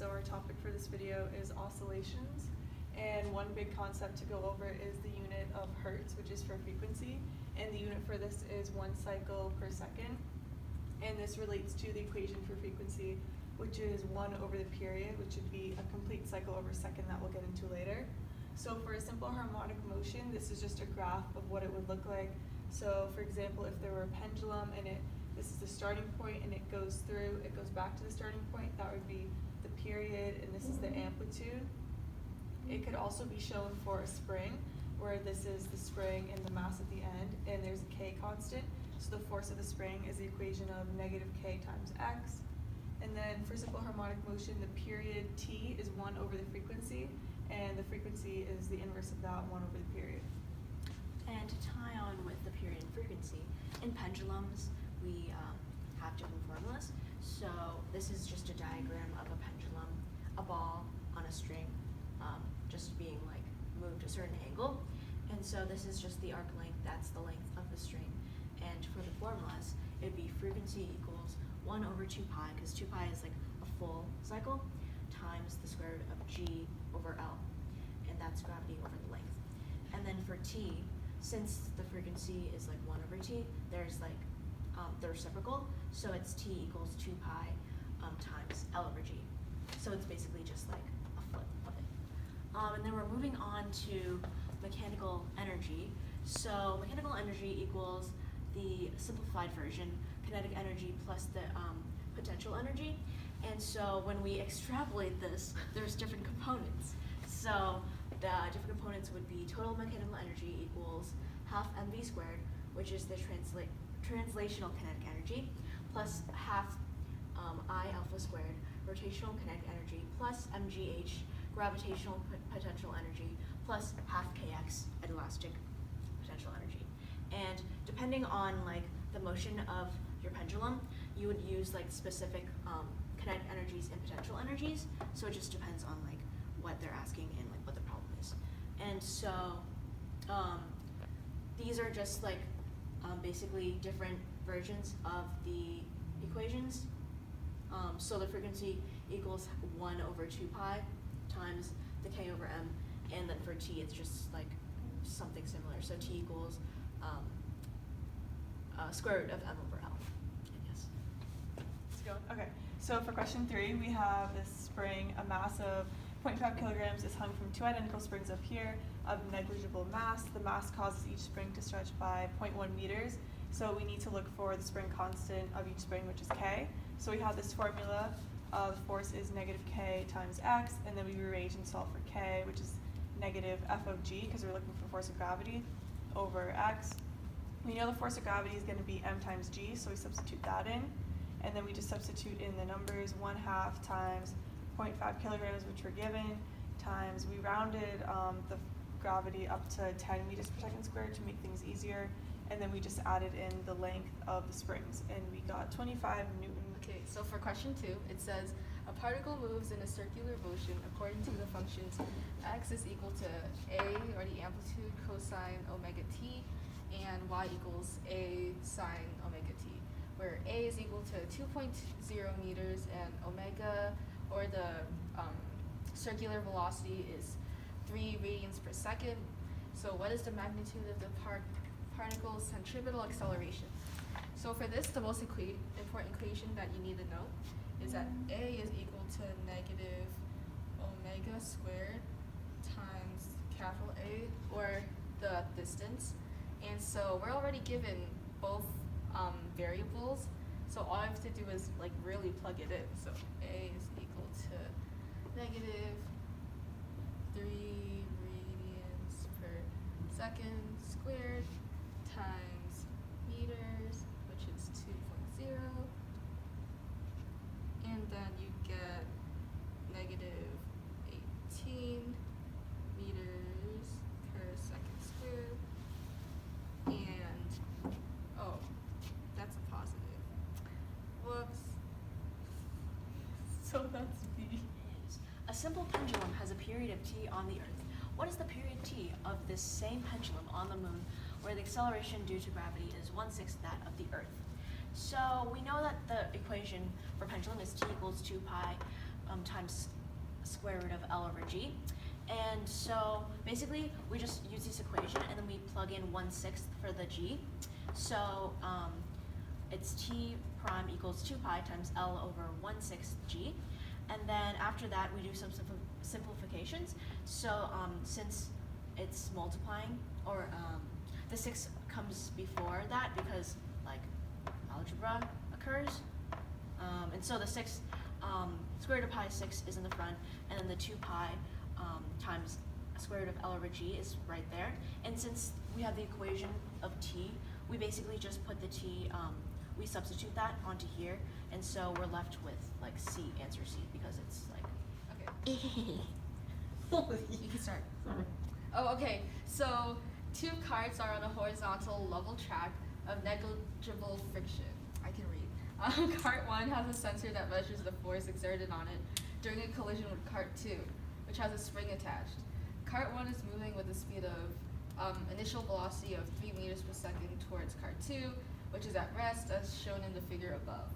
So our topic for this video is oscillations, and one big concept to go over is the unit of hertz, which is for frequency, and the unit for this is 1 cycle per second, and this relates to the equation for frequency, which is 1 over the period, which would be a complete cycle over second that we'll get into later. So for a simple harmonic motion, this is just a graph of what it would look like. So for example, if there were a pendulum and this is the starting point and it goes back to the starting point, that would be the period, and this is the amplitude. It could also be shown for a spring, where this is the spring and the mass at the end, and there's a K constant. So the force of the spring is the equation of negative K times X. And then for simple harmonic motion, the period T is 1 over the frequency, and the frequency is the inverse of that, 1 over the period. And to tie on with the period and frequency, in pendulums, we have different formulas. So this is just a diagram of a pendulum, a ball on a string, just being like moved a certain angle. And so this is just the arc length, that's the length of the string. And for the formulas, it'd be frequency equals 1 over 2 pi, because 2 pi is like a full cycle, times the square root of G over L. And that's gravity over the length. And then for T, since the frequency is like 1 over T, there's like the reciprocal, so it's T equals 2 pi times L over G. So it's basically just like a flip of it. And then we're moving on to mechanical energy. So mechanical energy equals the simplified version, kinetic energy plus the potential energy. And so when we extrapolate this, there's different components. So the different components would be total mechanical energy equals half mv squared, which is the translational kinetic energy, plus half I alpha squared, rotational kinetic energy, plus mgh, gravitational potential energy, plus half kx, elastic potential energy. And depending on like the motion of your pendulum, you would use like specific kinetic energies and potential energies. So it just depends on like what they're asking and like what the problem is. And so these are just like basically different versions of the equations. So the frequency equals 1 over 2 pi times the K over M, and then for T it's just like something similar. So T equals square root of M over L, I guess. Let's go. Okay, so for question 3, we have this spring, a mass of 0.5 kilograms is hung from 2 identical springs up here of negligible mass. The mass causes each spring to stretch by 0.1 meters. So we need to look for the spring constant of each spring, which is K. So we have this formula. The force is negative K times X, and then we rearrange and solve for K, which is negative F of G, because we're looking for force of gravity, over X. We know the force of gravity is going to be M times G, so we substitute that in. And then we just substitute in the numbers 1/2 times 0.5 kilograms, which were given, times, we rounded the gravity up to 10 meters per second squared to make things easier, and then we just added in the length of the springs, and we got 25 Newton. Okay, so for question 2, it says a particle moves in a circular motion according to the functions x is equal to a, or the amplitude cosine omega t, and y equals a sine omega t, where a is equal to 2.0 meters and omega, or the circular velocity, is 3 radians per second. So what is the magnitude of the particle's centripetal acceleration? So for this, the most important equation that you need to know is that A is equal to negative omega squared times capital A, or the distance. And so we're already given both variables, so all I have to do is like really plug it in. So A is equal to negative 3 radians per second squared times meters, which is 2.0, and then you get negative 18 meters per second squared, and oh, that's a positive. Whoops. So that's B. A simple pendulum has a period of t on the Earth. What is the period t of this same pendulum on the Moon, where the acceleration due to gravity is 1/6 that of the Earth? So we know that the equation for pendulum is t equals 2 pi times square root of L over G. And so basically we just use this equation and then we plug in 1/6 for the G. So it's T prime equals 2 pi times L over 1/6 G. And then after that we do some simplifications. So since it's multiplying, or the 6 comes before that because like algebra occurs. And so the 6, square root of pi 6 is in the front, and then the 2 pi times square root of L over G is right there. And since we have the equation of T, we basically just put the T, we substitute that onto here, and so we're left with like C, answer C, because it's like. Okay. You can start. Oh, okay. So 2 carts are on a horizontal level track of negligible friction. I can read. Cart 1 has a sensor that measures the force exerted on it during a collision with cart 2, which has a spring attached. Cart 1 is moving with a speed of initial velocity of 3 meters per second towards cart 2, which is at rest as shown in the figure above.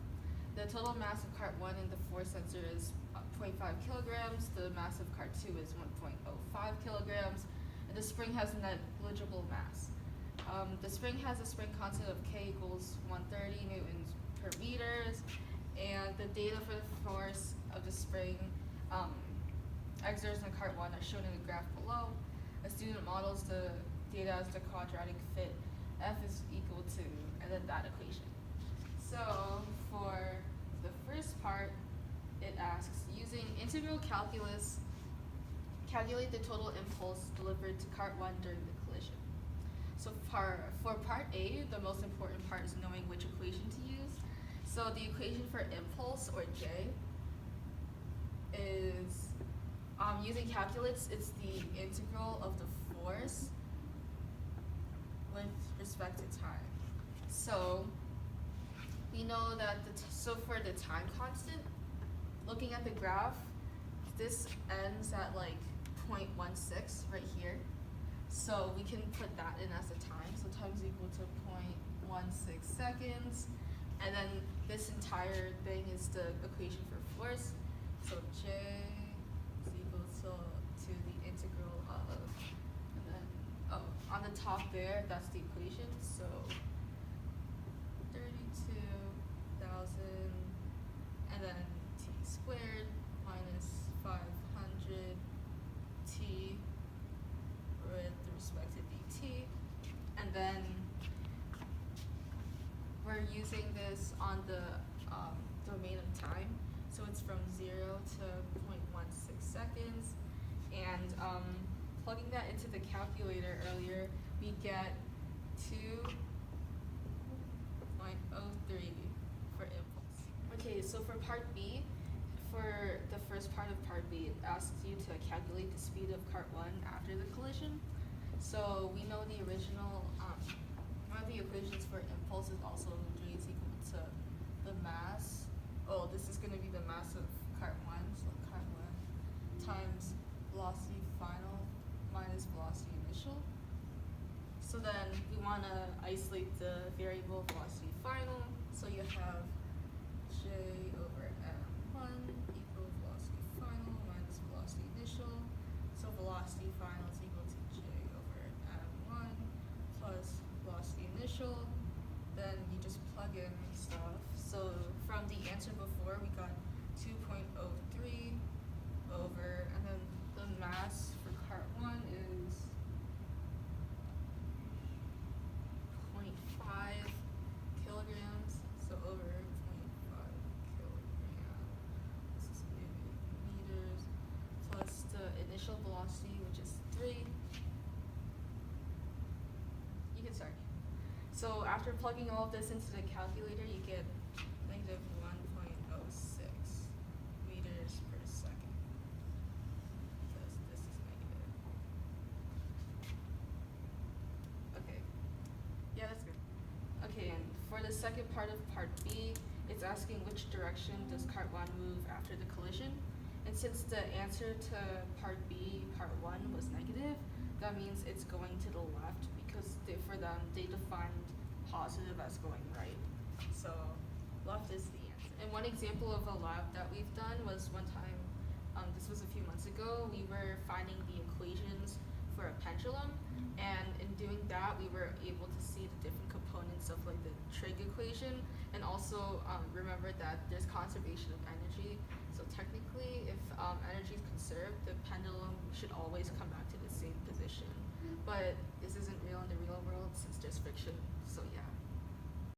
The total mass of cart 1 in the force sensor is 0.5 kilograms. The mass of cart 2 is 1.05 kilograms. And the spring has negligible mass. The spring has a spring constant of K equals 130 newtons per meters, and the data for the force of the spring exerted on cart 1 are shown in the graph below. A student models the data as the quadratic fit F is equal to, and then that equation. So for the first part, it asks, using integral calculus, calculate the total impulse delivered to cart 1 during the collision. So for part A, the most important part is knowing which equation to use. So the equation for impulse, or J, is, using calculus, it's the integral of the force with respect to time. So we know that, so for the time constant, looking at the graph, this ends at like 0.16 right here. So we can put that in as a time. So time is equal to 0.16 seconds. And then this entire thing is the equation for force. So J is equal to the integral of, and then, on the top there, that's the equation. So 32,000, and then T squared minus 500 T with respect to dt, and then we're using this on the domain of time, so it's from 0 to 0.16 seconds, and plugging that into the calculator earlier, we get 2.03 for impulse. Okay, so for part B, for the first part of part B, it asks you to calculate the speed of cart 1 after the collision. So we know the original, one of the equations for impulse is also G is equal to the mass. Oh, this is going to be the mass of cart 1, so cart 1 times velocity final minus velocity initial. So then we want to isolate the variable velocity final. So you have J over M1 equals velocity final minus velocity initial. So velocity final is equal to J over M1 plus velocity initial. Then you just plug in stuff. So from the answer before, we got 2.03 over, and then the mass for cart 1 is 0.5 kilograms, so over 0.5 kilograms. This is meters, plus the initial velocity, which is 3. You can start. So after plugging all of this into the calculator, you get negative 1.06 meters per second. Because this is negative. Okay. Yeah, that's good. Okay, and for the second part of part B, it's asking which direction does cart 1 move after the collision. And since the answer to part B, part 1 was negative, that means it's going to the left, because for them, they defined positive as going right. So left is the answer. And one example of a lab that we've done was one time this was a few months ago, we were finding the equations for a pendulum, and in doing that, we were able to see the different components of like the trig equation, and also remember that there's conservation of energy. So technically, if energy is conserved, the pendulum should always come back to the same position. But this isn't real in the real world since there's friction. So yeah.